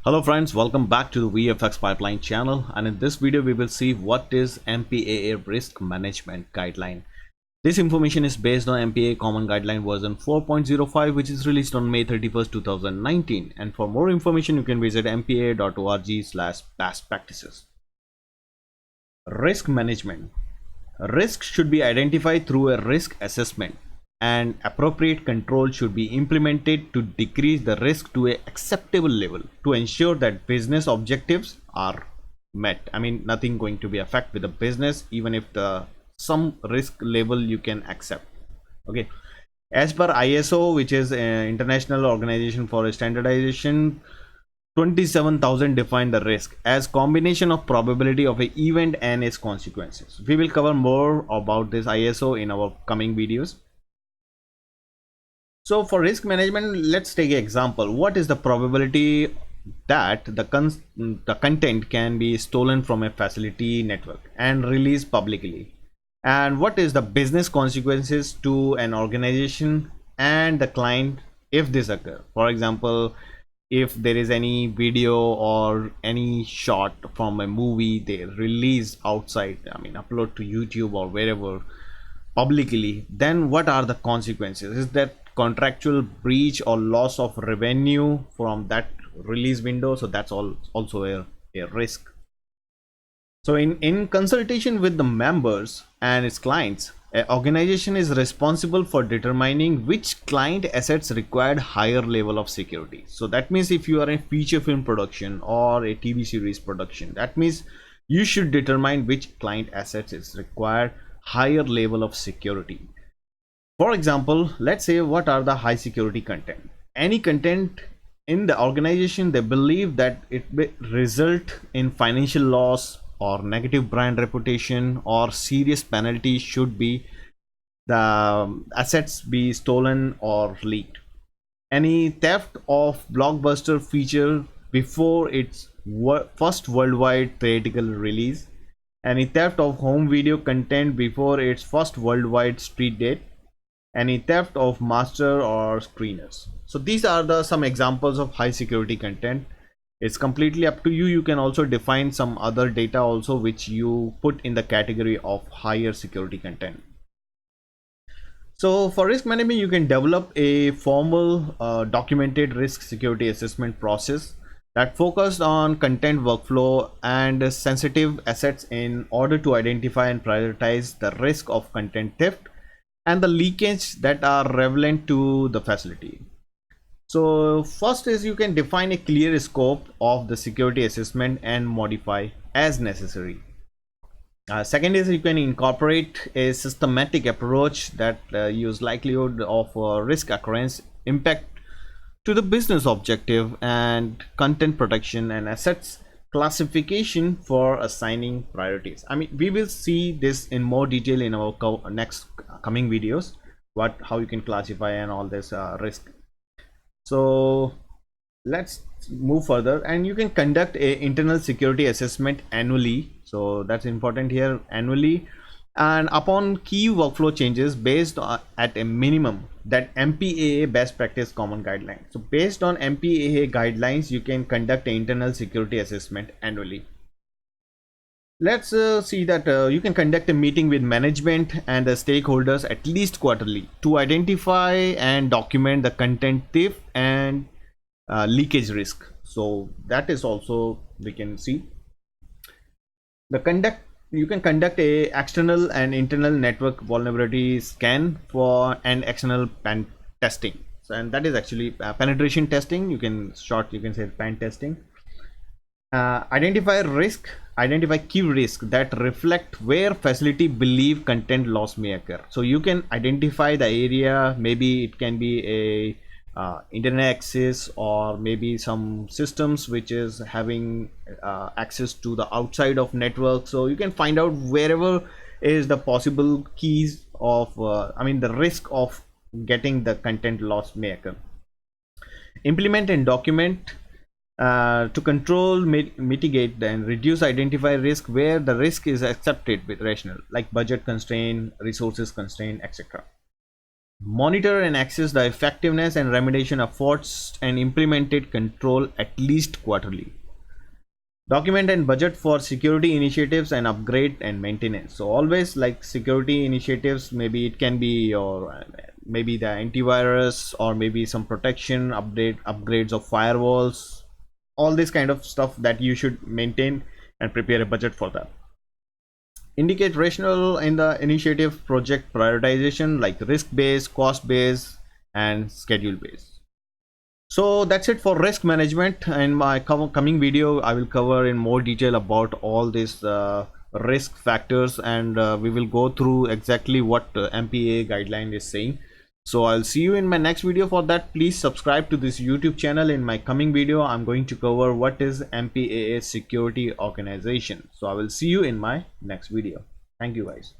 Hello friends, welcome back to the VFX Pipeline channel, and in this video we will see what is MPAA Risk Management Guideline. This information is based on MPAA Common Guideline version 4.05, which is released on May 31st, 2019, and for more information you can visit mpaa.org/best practices. Risk Management. Risk should be identified through a risk assessment, and appropriate control should be implemented to decrease the risk to an acceptable level to ensure that business objectives are met. I mean, nothing going to be affected with the business, even if some risk level you can accept. Okay, as per ISO, which is International Organization for Standardization, 27,000 define the risk as combination of probability of an event and its consequences. We will cover more about this ISO in our coming videos. So for risk management, let's take an example. What is the probability that the content can be stolen from a facility network and released publicly? And what is the business consequences to an organization and the client if this occur? For example, if there is any video or any shot from a movie they release outside, I mean upload to YouTube or wherever publicly, then what are the consequences? Is that contractual breach or loss of revenue from that release window? So that's also a risk. So in consultation with the members and its clients, an organization is responsible for determining which client assets required higher level of security. So that means if you are a feature film production or a TV series production, that means you should determine which client assets is required higher level of security. For example, let's say what are the high security content. Any content in the organization they believe that it will result in financial loss or negative brand reputation or serious penalty should be the assets be stolen or leaked. Any theft of blockbuster feature before its first worldwide theatrical release. Any theft of home video content before its first worldwide street date. Any theft of master or screeners. So these are some examples of high security content. It's completely up to you. You can also define some other data also which you put in the category of higher security content. So for risk management, you can develop a formal documented risk security assessment process that focused on content workflow and sensitive assets in order to identify and prioritize the risk of content theft and the leakage that are relevant to the facility. So first is you can define a clear scope of the security assessment and modify as necessary. Second is you can incorporate a systematic approach that use likelihood of risk occurrence, impact to the business objective, and content protection and assets classification for assigning priorities. I mean, we will see this in more detail in our next coming videos, how you can classify and all this risk. So let's move further, and you can conduct a internal security assessment annually. So that's important here, annually, and upon key workflow changes based on, at a minimum, that MPAA best practice common guidelines. So based on MPAA guidelines, you can conduct an internal security assessment annually. Let's see that you can conduct a meeting with management and the stakeholders at least quarterly to identify and document the content theft and leakage risk. So that is also we can see. You can conduct a external and internal network vulnerability scan for and external pen testing. So, and that is actually penetration testing. You can say pen testing. Identify key risk that reflect where facility believe content loss may occur. So you can identify the area. Maybe it can be a internet access, or maybe some systems which is having access to the outside of network. So you can find out wherever is the possible keys of the risk of getting the content loss may occur. Implement and document to control, mitigate and reduce identify risk where the risk is accepted with rational, like budget constraint, resources constraint, etc. Monitor and assess the effectiveness and remediation efforts and implemented control at least quarterly. Document and budget for security initiatives and upgrade and maintenance. So always like security initiatives, maybe it can be your maybe the antivirus or maybe some protection upgrades of firewalls, all this kind of stuff that you should maintain and prepare a budget for that. Indicate rationale in the initiative project prioritization, like risk based, cost based, and schedule based. So that's it for risk management. In my coming video, I will cover in more detail about all these risk factors, and we will go through exactly what MPAA guideline is saying. So I'll see you in my next video. For that, please subscribe to this YouTube channel. In my coming video, I'm going to cover what is MPAA security organization. So I will see you in my next video. Thank you guys.